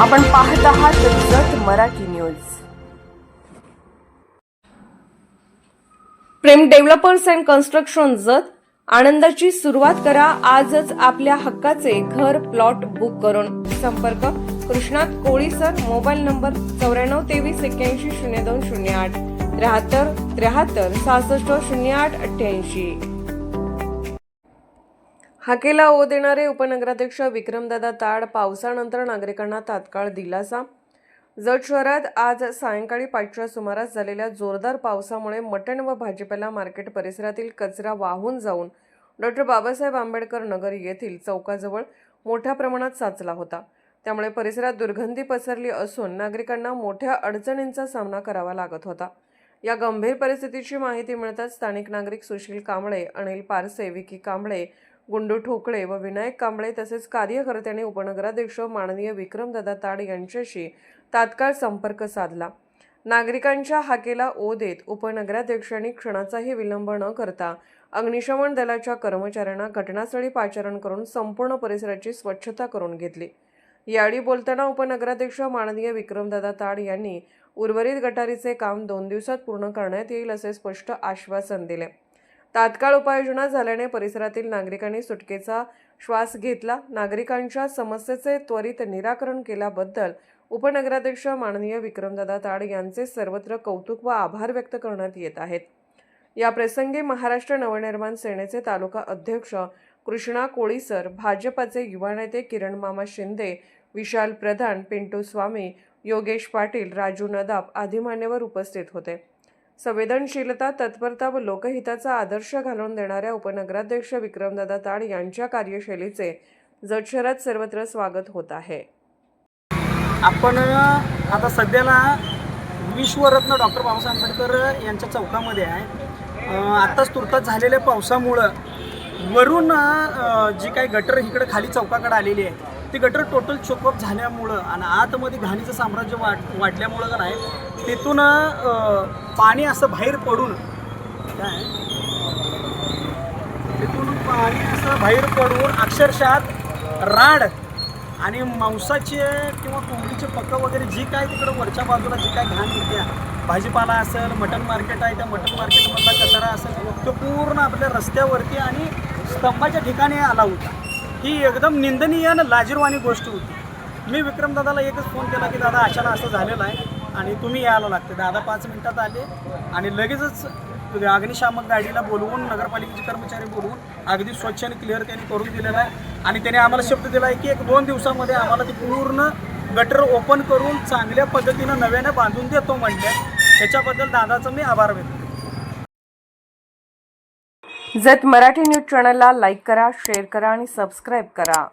आपण पाहत आहात Jat Marathi news. Prem developers and construction Jat आनंदाची सुरुवात करा आजच आपल्या हक्काचे घर प्लॉट बुक करून। संपर्क कृष्णात कोळी सर, मोबाईल नंबर 9423810208 73 73 66 08 88। हाकेला ओ देणारे उपनगराध्यक्ष विक्रमदादा ताड, पावसानंतर नागरिकांना तात्काळ दिलासा। जत शहरात आज सायंकाळी 5च्या सुमारास झालेल्या जोरदार पावसामुळे मटण व भाजीपाला मार्केट परिसरातील कचरा वाहून जाऊन डॉक्टर बाबासाहेब आंबेडकर नगर येथील चौकाजवळ मोठ्या प्रमाणात साचला होता। त्यामुळे परिसरात दुर्गंधी पसरली असून नागरिकांना मोठ्या अडचणींचा सामना करावा लागत होता। या गंभीर परिस्थितीची माहिती मिळताच स्थानिक नागरिक सुशील कांबळे, अनिल पारसे, विकी कांबळे, गुंडू ठोकळे व विनायक कांबळे तसेच कार्यकर्त्यांनी उपनगराध्यक्ष माननीय विक्रमदादा ताड यांच्याशी तात्काळ संपर्क साधला। नागरिकांच्या हाकेला ओ देत उपनगराध्यक्षांनी क्षणाचाही विलंब न करता अग्निशमन दलाच्या कर्मचाऱ्यांना घटनास्थळी पाचारण करून संपूर्ण परिसराची स्वच्छता करून घेतली। यावेळी बोलताना उपनगराध्यक्ष माननीय विक्रमदादा ताड यांनी उर्वरित गटारीचे काम 2 दिवसात पूर्ण करण्यात येईल असे स्पष्ट आश्वासन दिले। तात्काळ उपाययोजना झाल्याने परिसरातील नागरिकांनी सुटकेचा श्वास घेतला। नागरिकांच्या समस्येचे त्वरित निराकरण केल्याबद्दल उपनगराध्यक्ष माननीय विक्रमदादा ताड यांचे सर्वत्र कौतुक व आभार व्यक्त करण्यात येत आहेत। या प्रसंगी महाराष्ट्र नवनिर्माण सेनेचे तालुका अध्यक्ष कृष्णा कोळी सर, भाजपचे युवा नेते किरण मामा शिंदे, विशाल प्रधान, पिंटू स्वामी, योगेश पाटील, राजू नदाब आदी मान्यवर उपस्थित होते। संवेदनशीलता, तत्परता व लोकहिताचा आदर्श घालून देणाऱ्या उपनगराध्यक्ष विक्रमदादा ताड यांच्या कार्यशैलीचे जत शहरात सर्वत्र स्वागत होत आहे। आपण आता सध्याला विश्वरत्न डॉक्टर बाबासाहेब आंबेडकर यांच्या चौकामध्ये आहे। आत्ताच तुर्तास झालेल्या पावसामुळं वरून जी काही गटर इकडे खाली चौकाकडे आलेली आहे ती गटर टोटल चोकअप झाल्यामुळं आणि आतमध्ये घाणीचं साम्राज्य वाढल्यामुळं का नाही तिथून पाणी असं बाहेर पडून अक्षरशः राड आणि मांसाचे किंवा कोंबडीचे पक्क वगैरे जी काय तिकडं वरच्या बाजूला जी काय घाण येते, भाजीपाला असेल, मटण मार्केट आहे त्या मटण मार्केटमधला कचरा असेल तो पूर्ण आपल्या रस्त्यावरती आणि स्तंभाच्या ठिकाणी आला होता। ही एकदम निंदनीय आणि लाजिरवाणी गोष्ट होती। मी विक्रमदादाला एकच फोन केला की दादा अचानक असं झालेलं आहे आणि तुम्ही यायला लागते। दादा 5 मिनिटात आले आणि लगेचच अग्निशामक गाडीला बोलवून नगरपालिकेचे कर्मचारी बोलवून अगदी स्वच्छ आणि क्लिअर त्यांनी करून दिलेलं आहे आणि त्याने आम्हाला शब्द दिला आहे की 1-2 दिवसामध्ये आम्हाला ती पूर्ण गटर ओपन करून चांगल्या पद्धतीनं नव्याने बांधून देतो म्हणले। त्याच्याबद्दल दादाचं मी आभार व्यक्त करतो। जत मराठी न्यूज चॅनलला लाईक करा, शेअर करा आणि सबस्क्राईब करा।